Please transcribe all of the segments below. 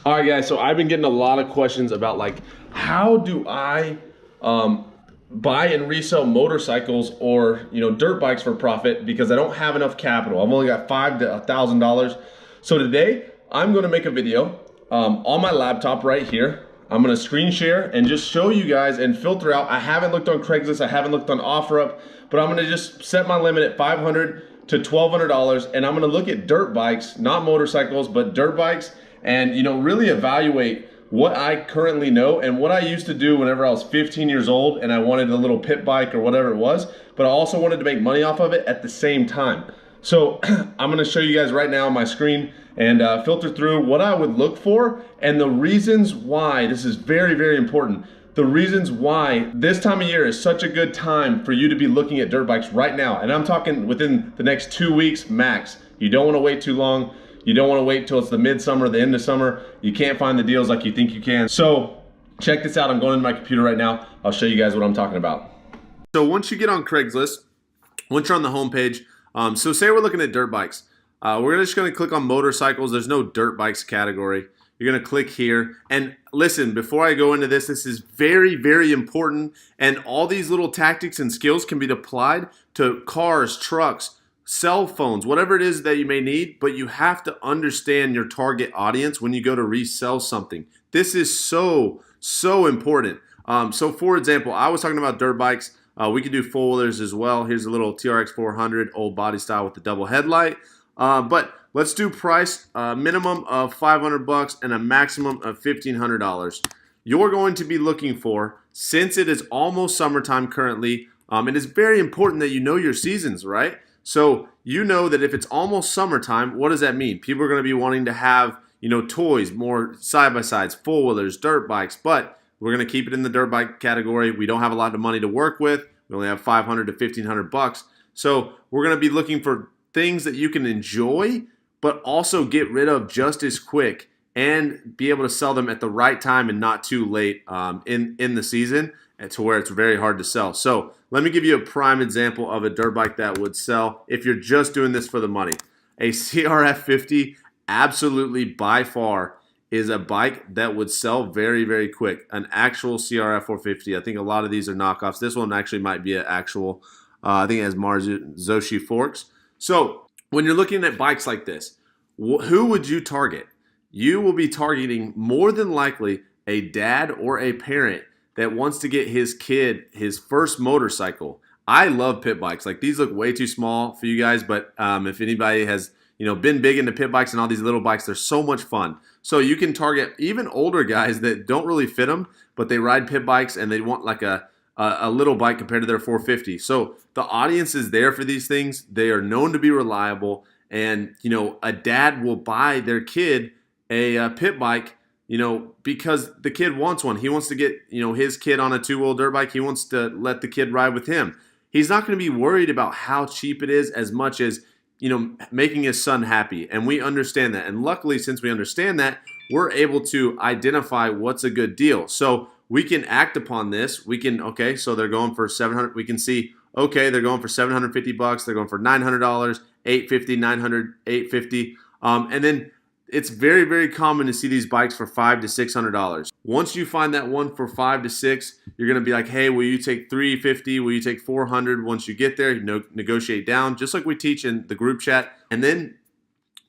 All right, guys, so I've been getting a lot of questions about like, how do I buy and resell motorcycles or dirt bikes for profit because I don't have enough capital. I've only got $5 to $1,000. So today I'm going to make a video on my laptop right here. I'm going to screen share and just show you guys and filter out. I haven't looked on Craigslist. I haven't looked on OfferUp, but I'm going to just set my limit at $500 to $1,200, and I'm going to look at dirt bikes, not motorcycles, but dirt bikes, and really evaluate what I currently know and what I used to do whenever I was 15 years old and I wanted a little pit bike or whatever it was, but I also wanted to make money off of it at the same time. So I'm going to show you guys right now on my screen and filter through what I would look for and the reasons why. This is very, very important. The reasons why this time of year is such a good time for you to be looking at dirt bikes right now. And I'm talking within the next 2 weeks max. You don't want to wait too long. You don't want to wait till it's the midsummer, the end of summer. You can't find the deals like you think you can. So check this out. I'm going into my computer right now. I'll show you guys what I'm talking about. So once you get on Craigslist, once you're on the homepage, so say we're looking at dirt bikes. We're just going to click on motorcycles. There's no dirt bikes category. You're going to click here. And listen, before I go into this, this is very, very important. And all these little tactics and skills can be applied to cars, trucks, cell phones, whatever it is that you may need, but you have to understand your target audience when you go to resell something. This is so, so important. So for example, I was talking about dirt bikes. We could do four-wheelers as well. Here's a little TRX 400 old body style with the double headlight. But let's do price minimum of $500 and a maximum of $1,500. You're going to be looking for, since it is almost summertime currently, it is very important that you know your seasons, right? So you know that if it's almost summertime, what does that mean? People are going to be wanting to have, toys, more side-by-sides, four-wheelers, dirt bikes, but we're going to keep it in the dirt bike category. We don't have a lot of money to work with. We only have $500 to $1,500. So we're going to be looking for things that you can enjoy, but also get rid of just as quick and be able to sell them at the right time and not too late in the season to where it's very hard to sell. So let me give you a prime example of a dirt bike that would sell if you're just doing this for the money. A CRF 50 absolutely by far is a bike that would sell very, very quick. An actual CRF 450. I think a lot of these are knockoffs. This one actually might be an actual, I think it has Marzocchi forks. So when you're looking at bikes like this, who would you target? You will be targeting more than likely a dad or a parent that wants to get his kid his first motorcycle. I love pit bikes. Like, these look way too small for you guys, but if anybody has been big into pit bikes and all these little bikes, they're so much fun. So you can target even older guys that don't really fit them, but they ride pit bikes and they want like a little bike compared to their 450. So the audience is there for these things. They are known to be reliable, and a dad will buy their kid a pit bike, because the kid wants one. He wants to get, his kid on a two-wheel dirt bike. He wants to let the kid ride with him. He's not going to be worried about how cheap it is as much as, making his son happy. And we understand that. And luckily, since we understand that, we're able to identify what's a good deal. So we can act upon this. We can, okay, so they're going for 700. We can see, okay, they're going for $750. They're going for $900, $850, $900, $850. And then it's very, very common to see these bikes for $500 to $600. Once you find that one for $500 to $600, you're going to be like, hey, will you take $350? Will you take $400? Once you get there, negotiate down, just like we teach in the group chat. And then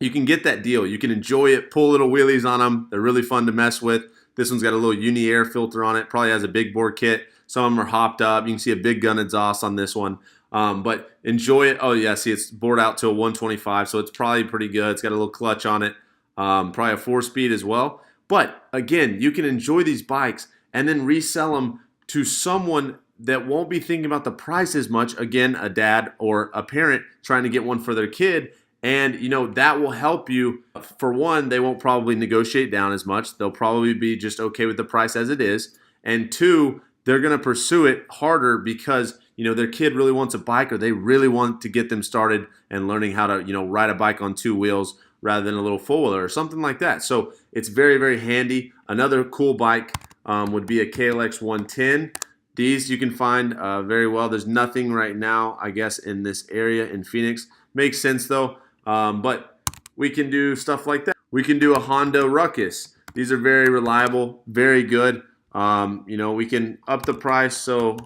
you can get that deal. You can enjoy it, pull little wheelies on them. They're really fun to mess with. This one's got a little uni air filter on it. Probably has a big bore kit. Some of them are hopped up. You can see a big gun exhaust on this one. But enjoy it. Oh, yeah, see, it's bored out to a 125, so it's probably pretty good. It's got a little clutch on it. Probably a 4-speed as well. But again, you can enjoy these bikes and then resell them to someone that won't be thinking about the price as much. Again, a dad or a parent trying to get one for their kid. And, that will help you. For one, they won't probably negotiate down as much. They'll probably be just okay with the price as it is. And two, they're going to pursue it harder because, their kid really wants a bike, or they really want to get them started and learning how to, ride a bike on two wheels rather than a little four-wheeler or something like that. So it's very, very handy. Another cool bike would be a KLX 110. These you can find very well. There's nothing right now, I guess, in this area in Phoenix. Makes sense, though. But we can do stuff like that. We can do a Honda Ruckus. These are very reliable, very good. You know, we can up the price, so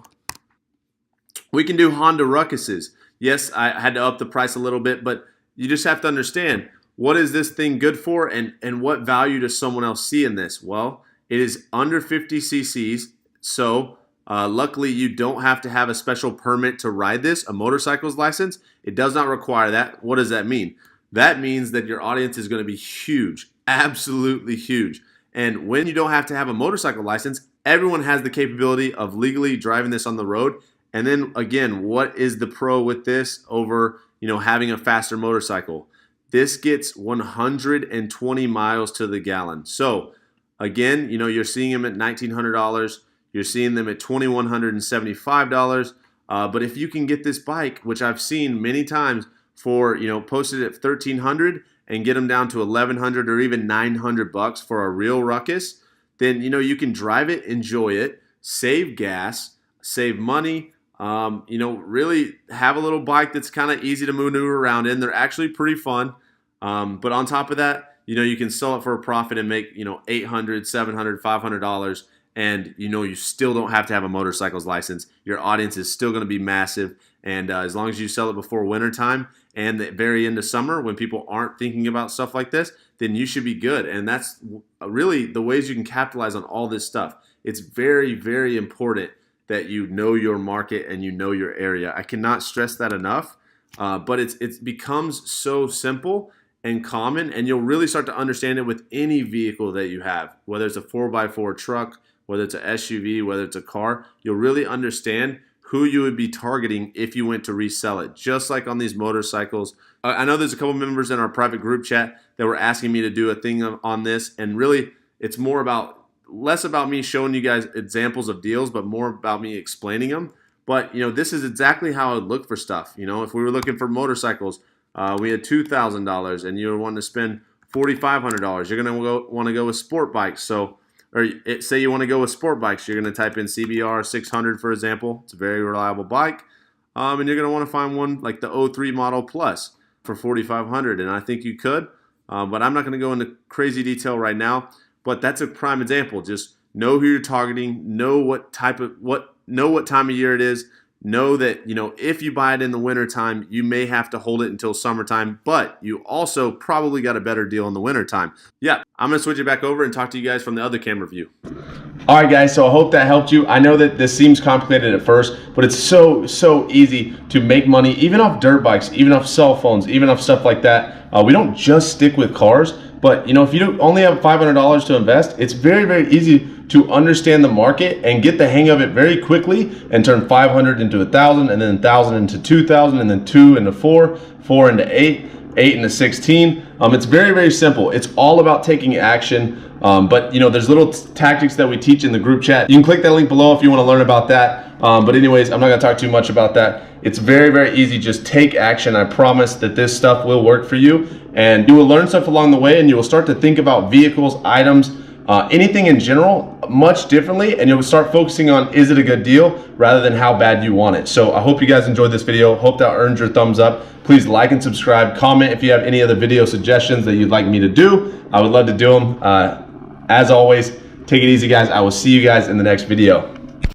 we can do Honda Ruckuses. Yes, I had to up the price a little bit, but you just have to understand, what is this thing good for, and what value does someone else see in this? Well, it is under 50 cc's, so luckily you don't have to have a special permit to ride this, a motorcycle's license. It does not require that. What does that mean? That means that your audience is going to be huge, absolutely huge. And when you don't have to have a motorcycle license, everyone has the capability of legally driving this on the road. And then again, what is the pro with this over, you know, having a faster motorcycle? This gets 120 miles to the gallon. So again, you know, you're seeing them at $1,900. You're seeing them at $2,175. But if you can get this bike, which I've seen many times for, you know, posted at $1,300 and get them down to $1,100 or even $900 for a real ruckus, then, you know, you can drive it, enjoy it, save gas, save money. You know, really have a little bike that's kind of easy to maneuver around in. They're actually pretty fun. But on top of that, you know, you can sell it for a profit and make, you know, $800, $700, $500. And, you know, you still don't have to have a motorcycle's license. Your audience is still going to be massive. And as long as you sell it before wintertime and the very end of summer when people aren't thinking about stuff like this, then you should be good. And that's really the ways you can capitalize on all this stuff. It's very, very important that you know your market and you know your area. I cannot stress that enough, but it becomes so simple and common, and you'll really start to understand it with any vehicle that you have, whether it's a 4x4 truck, whether it's an SUV, whether it's a car. You'll really understand who you would be targeting if you went to resell it, just like on these motorcycles. I know there's a couple members in our private group chat that were asking me to do a thing on this, and really it's more about less about me showing you guys examples of deals, but more about me explaining them. But, you know, this is exactly how I would look for stuff. You know, if we were looking for motorcycles, we had $2,000 and you were wanting to spend $4,500, you're going to want to go with sport bikes. So, or say you want to go with sport bikes, you're going to type in CBR 600, for example. It's a very reliable bike. And you're going to want to find one like the 03 Model Plus for $4,500. And I think you could, but I'm not going to go into crazy detail right now. But that's a prime example. Just know who you're targeting, know what time of year it is, know that, you know, if you buy it in the wintertime, you may have to hold it until summertime, but you also probably got a better deal in the wintertime. Yeah, I'm gonna switch it back over and talk to you guys from the other camera view. All right, guys, so I hope that helped you. I know that this seems complicated at first, but it's so easy to make money, even off dirt bikes, even off cell phones, even off stuff like that. We don't just stick with cars. But, you know, if you only have $500 to invest, it's very easy to understand the market and get the hang of it very quickly and turn 500 into 1,000, and then 1,000 into 2,000, and then 2 into 4, 4 into 8, 8 into 16. It's very simple. It's all about taking action. But, you know, there's little tactics that we teach in the group chat. You can click that link below if you want to learn about that. But anyways, I'm not going to talk too much about that. It's very easy. Just take action. I promise that this stuff will work for you. And you will learn stuff along the way, and you will start to think about vehicles, items, anything in general much differently, and you'll start focusing on, is it a good deal, rather than how bad you want it. So I hope you guys enjoyed this video. Hope that earned your thumbs up. Please like and subscribe. Comment if you have any other video suggestions that you'd like me to do. I would love to do them. As always, take it easy, guys. I will see you guys in the next video.